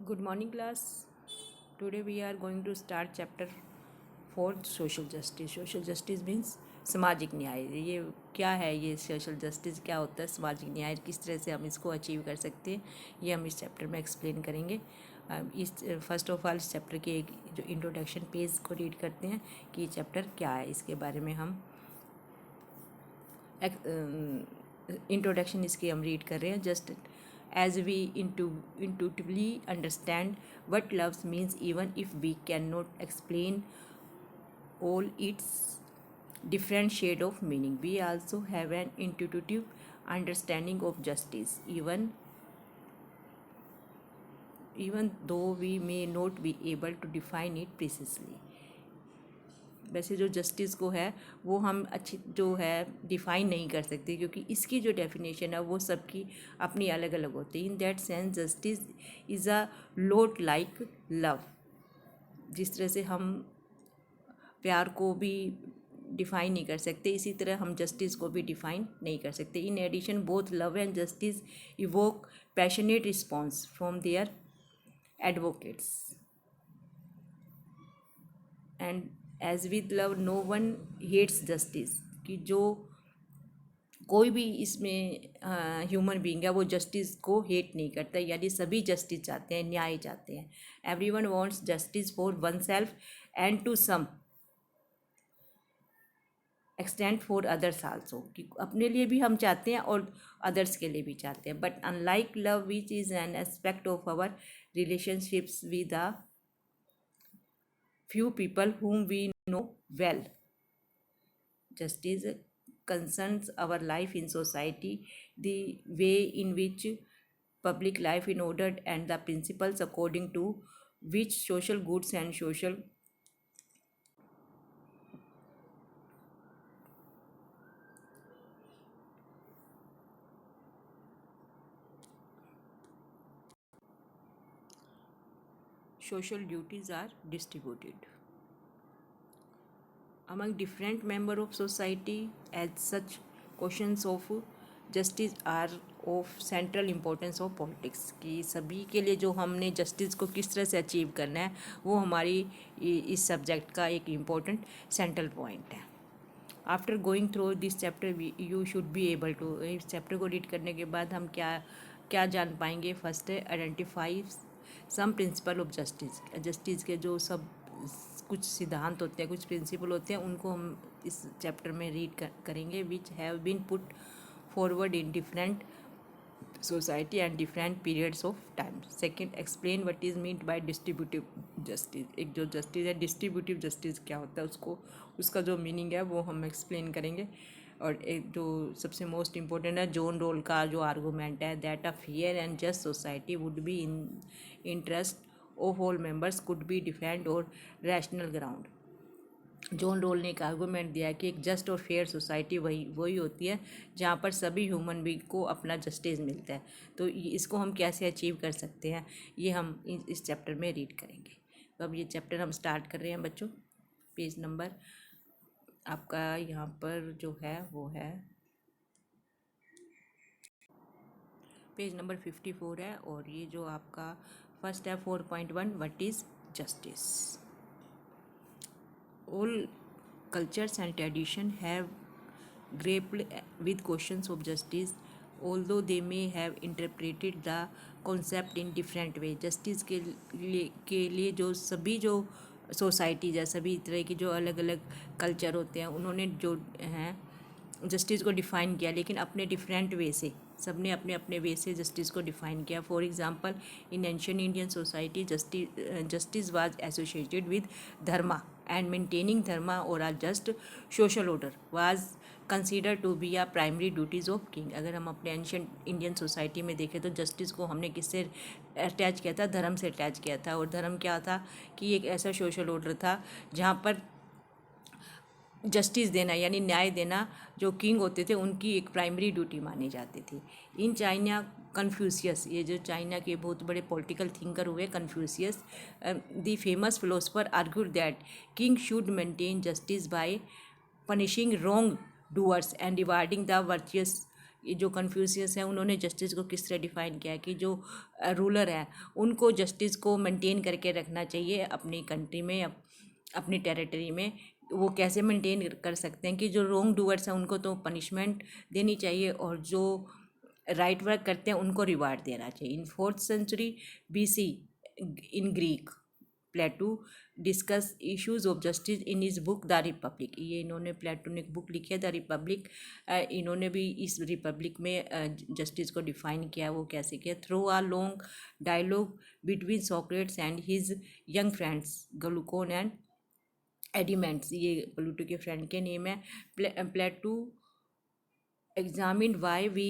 Good morning, class. Today we are going to start chapter 4 social justice. Social justice means सामाजिक न्याय. ये क्या है, ये सोशल जस्टिस क्या होता है, सामाजिक न्याय किस तरह से हम इसको अचीव कर सकते हैं, ये हम इस चैप्टर में एक्सप्लेन करेंगे. इस फर्स्ट ऑफ ऑल इस चैप्टर के एक जो इंट्रोडक्शन पेज को रीड करते हैं कि ये चैप्टर क्या है, इसके बारे में हम इंट्रोडक्शन इसकी हम रीड कर रहे हैं. Just as we intuitively understand what love means, even if we cannot explain all its different shade of meaning, we also have an intuitive understanding of justice, even though we may not be able to define it precisely. वैसे जो justice को है वो हम अच्छी जो है define नहीं कर सकते, क्योंकि इसकी जो डेफिनेशन है वो सबकी अपनी अलग अलग होती है. In that sense justice is a lot like love. जिस तरह से हम प्यार को भी डिफ़ाइन नहीं कर सकते, इसी तरह हम जस्टिस को भी डिफ़ाइन नहीं कर सकते. In addition both love and justice evoke passionate response from their advocates. And as with love no one hates justice, कि जो कोई भी इसमें ह्यूमन बीइंग है वो जस्टिस को हेट नहीं करता, यानी सभी जस्टिस चाहते हैं, न्याय चाहते हैं. Everyone wants justice for oneself and to some extend for others also, कि अपने लिए भी हम चाहते हैं और अदर्स के लिए भी चाहते हैं. But unlike love which is an aspect of our relationships with the few people whom we know well, justice concerns our life in society, the way in which public life in order, and the principles according to which social goods and social duties are distributed among different member of society. As such, questions of justice are of central importance of politics, कि सभी के लिए जो हमने justice को किस तरह से अचीव करना है वो हमारी इस सब्जेक्ट का एक इम्पोर्टेंट सेंट्रल पॉइंट है. After going through this chapter you should be able to, इस चैप्टर को रीड करने के बाद हम क्या क्या जान पाएंगे. फर्स्ट है identify some principle of justice. Justice के जो सब कुछ सिद्धांत होते हैं, कुछ प्रिंसिपल होते हैं, उनको हम इस चैप्टर में रीड करेंगे. Which have been put forward in different society and different periods of time. Second, explain what is meant by distributive justice. एक जो जस्टिस है, डिस्ट्रीब्यूटिव जस्टिस क्या होता है, उसका जो मीनिंग है वो हम एक्सप्लेन करेंगे. और एक जो सबसे मोस्ट इम्पोर्टेंट है, जॉन रोल का जो आर्गूमेंट है, that a fair and just society would be in interest of all members could be defend और रैशनल ग्राउंड. जॉन रोल ने एक आर्गूमेंट दिया कि एक जस्ट और फेयर सोसाइटी वही होती है जहाँ पर सभी ह्यूमन बींग को अपना जस्टिस मिलता है. तो इसको हम कैसे अचीव कर सकते हैं, ये हम इस चैप्टर में रीड करेंगे. तो अब ये चैप्टर हम स्टार्ट कर रहे हैं बच्चों. पेज नंबर आपका यहाँ पर जो है वो है पेज नंबर 54 है. और ये जो आपका फर्स्ट है 4.1, what is justice. All cultures and tradition have grappled with questions of justice, although they may have interpreted the concept in different way. Justice के लिए जो सभी जो सोसाइटीज है, सभी तरह की जो अलग अलग कल्चर होते हैं, उन्होंने जो हैं जस्टिस को डिफ़ाइन किया, लेकिन अपने डिफरेंट वे से, सब ने अपने अपने वे से जस्टिस को डिफ़ाइन किया. For example, in ancient Indian society justice was associated with dharma, and maintaining dharma और a just social order was consider to be a primary duties of king. अगर हम अपने एंशियंट इंडियन सोसाइटी में देखें तो जस्टिस को हमने किससे अटैच किया था, धर्म से अटैच किया था. और धर्म क्या था कि एक ऐसा सोशल ऑर्डर था जहाँ पर जस्टिस देना यानी न्याय देना जो किंग होते थे उनकी एक प्राइमरी ड्यूटी मानी जाती थी. इन चाइना कन्फ्यूशियस, ये जो चाइना के बहुत बड़े पॉलिटिकल थिंकर हुए Confucius, the famous philosopher argued that king should maintain justice by punishing wrong doers and rewarding the virtuous ये जो कन्फ्यूशियस है उन्होंने जस्टिस को किस तरह डिफाइन किया है कि जो रूलर है उनको जस्टिस को मेंटेन करके रखना चाहिए अपनी कंट्री में, अपनी टेरिटरी में। वो कैसे मेंटेन कर सकते हैं कि जो रॉन्ग डूअर्स हैं उनको तो पनिशमेंट देनी चाहिए और जो राइट वर्क करते हैं उनको रिवार्ड देना चाहिए। In 4th century BC in Greek, Plato discuss issues of justice in his book the Republic. ये इन्होंने प्लेटो ने एक बुक लिखी है द रिपब्लिक। इन्होंने भी इस रिपब्लिक में जस्टिस को डिफाइन किया। वो कैसे किया? Through a long dialogue between Socrates and his young friends Glaucon and Adeimantus. ये प्लूटो के फ्रेंड के नेम है। प्लेटो examined why we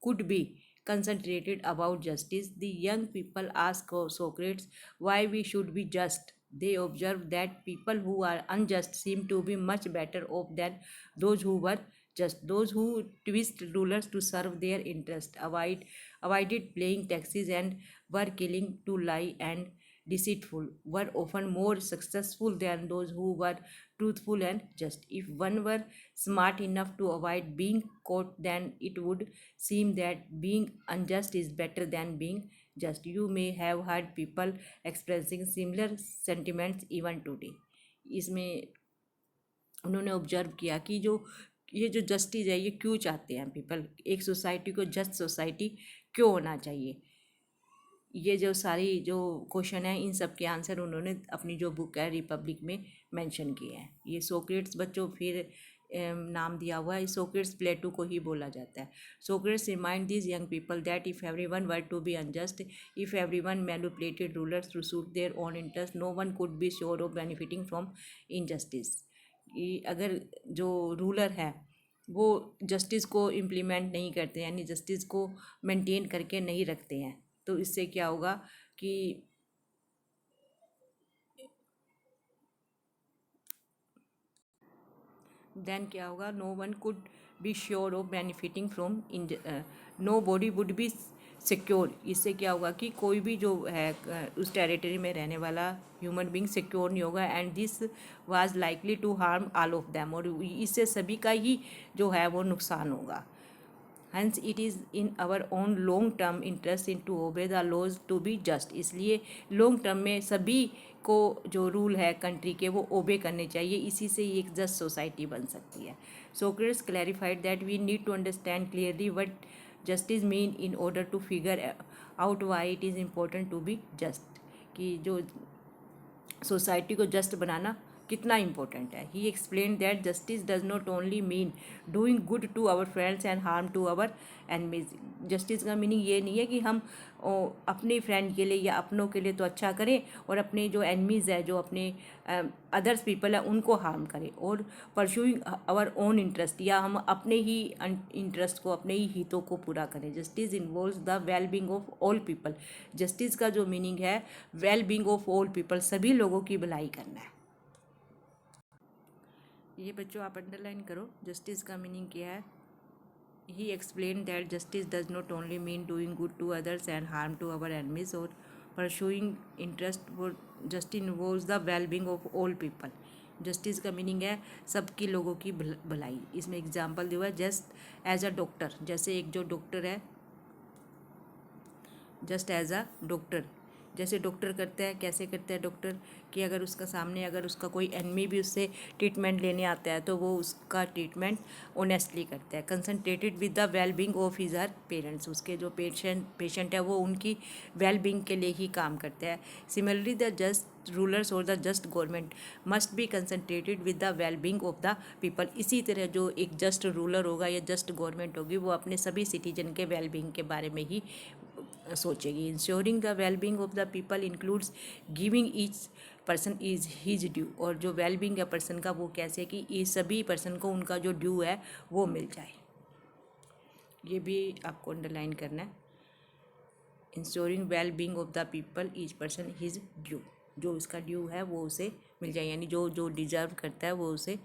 could be concentrated about justice. The young people asked Socrates why we should be just. They observed that people who are unjust seem to be much better off than those who were just. Those who twist rulers to serve their interest, avoided paying taxes, and were killing to lie and deceitful, were often more successful than those who were truthful and just. If one were smart enough to avoid being caught, then it would seem that being unjust is better than being just. You may have heard people expressing similar sentiments even today. इसमें उन्होंने observe किया कि जो ये जो justice है ये क्यों चाहते हैं पीपल, एक सोसाइटी को जस्ट सोसाइटी क्यों होना चाहिए। ये जो सारी जो क्वेश्चन है इन सब के आंसर उन्होंने अपनी जो बुक है रिपब्लिक में मेंशन किए हैं। ये सोक्रेट्स बच्चों फिर नाम दिया हुआ है, सोक्रेट्स प्लेटो को ही बोला जाता है। Socrates remind this young people that if everyone were to be unjust, if everyone manipulated rulers to suit their own interest, no one could be sure of benefiting from injustice. अगर जो ruler है वो justice को implement नहीं करते यानी justice को maintain करके नहीं रखते हैं तो इससे क्या होगा कि देन क्या होगा, no one could be sure of benefiting from nobody would be secure. इससे क्या होगा कि कोई भी जो है उस टेरिटरी में रहने वाला ह्यूमन बींग सिक्योर नहीं होगा। And this was likely to harm all of them, और इससे सभी का ही जो है वो नुकसान होगा। Hence it is in our own long term interest in to obey the laws to be just। इसलिए लॉन्ग टर्म में सभी को जो रूल है कंट्री के वो ओबे करने चाहिए, इसी से ही एक जस्ट सोसाइटी बन सकती है। Socrates clarified that we need to understand clearly what justice mean in order to figure out why it is important to be just, कि जो सोसाइटी को जस्ट बनाना कितना इम्पोर्टेंट है। He explain that justice does not only mean doing good to our friends and harm to our enemies. Justice का meaning ये नहीं है कि हम अपने फ्रेंड के लिए या अपनों के लिए तो अच्छा करें और अपने जो एनिमीज़ है, जो अपने अदर्स पीपल है उनको हार्म करें, और परस्यूइंग आवर ओन इंटरेस्ट, या हम अपने ही इंटरेस्ट को, अपने ही हितों को पूरा करें। Justice involves the well being of all people. Justice का जो मीनिंग है well being of all people, सभी लोगों की भलाई करना है। ये बच्चों आप अंडरलाइन करो, जस्टिस का मीनिंग क्या है। He explain that justice does not only mean doing good to others and harm to our enemies और pursuing interest for justice involves the well being of all people. Justice का meaning है सबकी लोगों की भलाई। इसमें एग्जाम्पल दिया हुआ है, जस्ट एज अ डॉक्टर, जैसे एक जो डॉक्टर है, जस्ट एज अ डॉक्टर, जैसे डॉक्टर करता है, कैसे करता है डॉक्टर कि अगर उसका सामने अगर उसका कोई एनिमी भी उससे ट्रीटमेंट लेने आता है तो वो उसका ट्रीटमेंट ऑनेस्टली करता है। Concentrated with the well being of his her parents, उसके जो पेशेंट है वो उनकी वेल बींग के लिए ही काम करता है। सिमिलरली द जस्ट रूलर्स और the just government must be concentrated with the well being of the people. इसी तरह जो एक जस्ट रूलर होगा या जस्ट गवर्नमेंट होगी वो अपने सभी सिटीजन के वेल बींग के बारे में ही सोचेगी। Ensuring the well being of the people includes giving each person is his due, और जो वेल बींग है पर्सन का वो कैसे कि ये सभी पर्सन को उनका जो ड्यू है वो मिल जाए। ये भी आपको अंडरलाइन करना है। Ensuring well being of the people each person his due, जो उसका ड्यू है वो उसे मिल जाए, यानी जो जो डिजर्व करता है वो उसे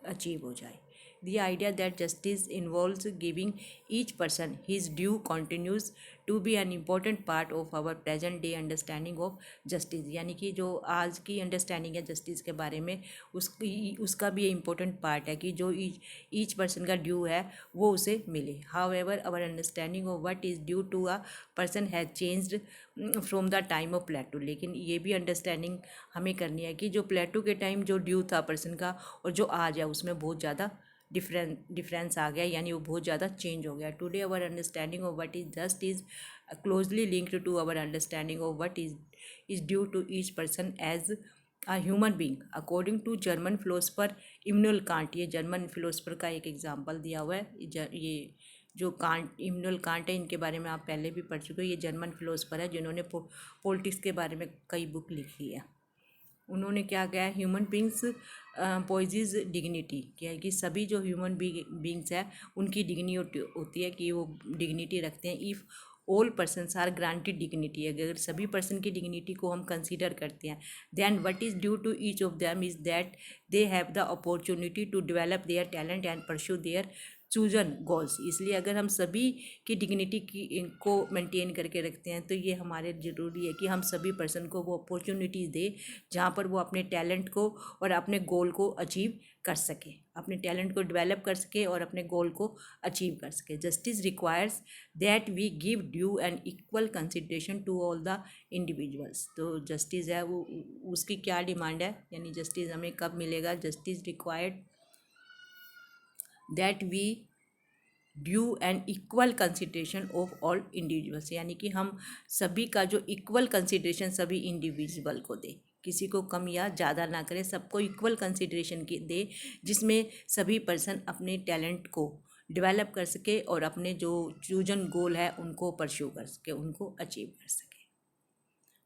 अचीव हो जाए। The idea that justice involves giving each person his due continues to be an important part of our present day understanding of justice. यानी कि जो आज की अंडरस्टैंडिंग है जस्टिस के बारे में उसका भी इम्पोर्टेंट पार्ट है कि जो ईच पर्सन का ड्यू है वो उसे मिले. However, our understanding of what is due to a person has changed from the time of Plato. लेकिन ये भी अंडरस्टैंडिंग हमें करनी है कि जो प्लेटो के टाइम जो ड्यू था पर्सन का और जो आज है उसमें बहुत ज़्यादा डिफरेंस आ गया, यानी वो बहुत ज़्यादा चेंज हो गया. Today our understanding of what is just is closely linked to our understanding of what is due to each person as a human being. According to German philosopher Immanuel Kant, ये German philosopher का एक example दिया हुआ है. ये जो can't इम्नुअल can't है इनके बारे में आप पहले भी पढ़ चुके हो. ये जर्मन फिलोसफर है जिन्होंने पॉलिटिक्स के बारे में कई बुक लिखी है. उन्होंने क्या कहा है, ह्यूमन बींग्स पोइजिज डिग्निटी, क्या है कि सभी जो ह्यूमन बींग्स है उनकी डिग्निटी होती है कि वो डिग्निटी रखते हैं. If all persons are granted dignity, अगर सभी पर्सन की डिग्निटी को हम कंसीडर करते हैं, then what is due to each of them is that they have the opportunity to develop their talent and pursue their chosen goals. इसलिए अगर हम सभी की डिग्निटी की इनको मेंटेन करके रखते हैं तो ये हमारे ज़रूरी है कि हम सभी पर्सन को वो अपॉर्चुनिटीज़ दें जहाँ पर वो अपने टैलेंट को और अपने गोल को अचीव कर सके, अपने टैलेंट को डेवलप कर सके और अपने गोल को अचीव कर सके. Justice requires that we give due and equal consideration to all the individuals. तो जस्टिस है वो उसकी क्या डिमांड है, यानी जस्टिस हमें कब मिलेगा. Justice required that we due and equal consideration of all individuals, यानी कि हम सभी का जो इक्वल कंसिडरेशन सभी इंडिविजुअल को दे, किसी को कम या ज़्यादा ना करें, सबको इक्वल कंसिडरेशन की दे जिसमें सभी पर्सन अपने टैलेंट को डेवलप कर सके और अपने जो चूजन गोल है उनको परस्यू कर सके, उनको अचीव कर सके.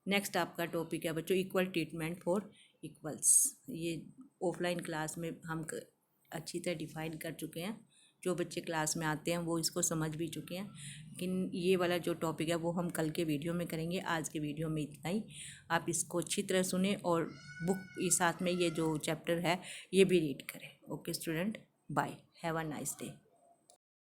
नेक्स्ट आपका टॉपिक है बच्चों इक्वल ट्रीटमेंट फॉर इक्वल्स. ये ऑफलाइन क्लास में हम अच्छी तरह डिफाइन कर चुके हैं. जो बच्चे क्लास में आते हैं वो इसको समझ भी चुके हैं, लेकिन ये वाला जो टॉपिक है वो हम कल के वीडियो में करेंगे. आज के वीडियो में इतना ही. आप इसको अच्छी तरह सुने और बुक के साथ में ये जो चैप्टर है ये भी रीड करें. Okay student, bye, have a nice day.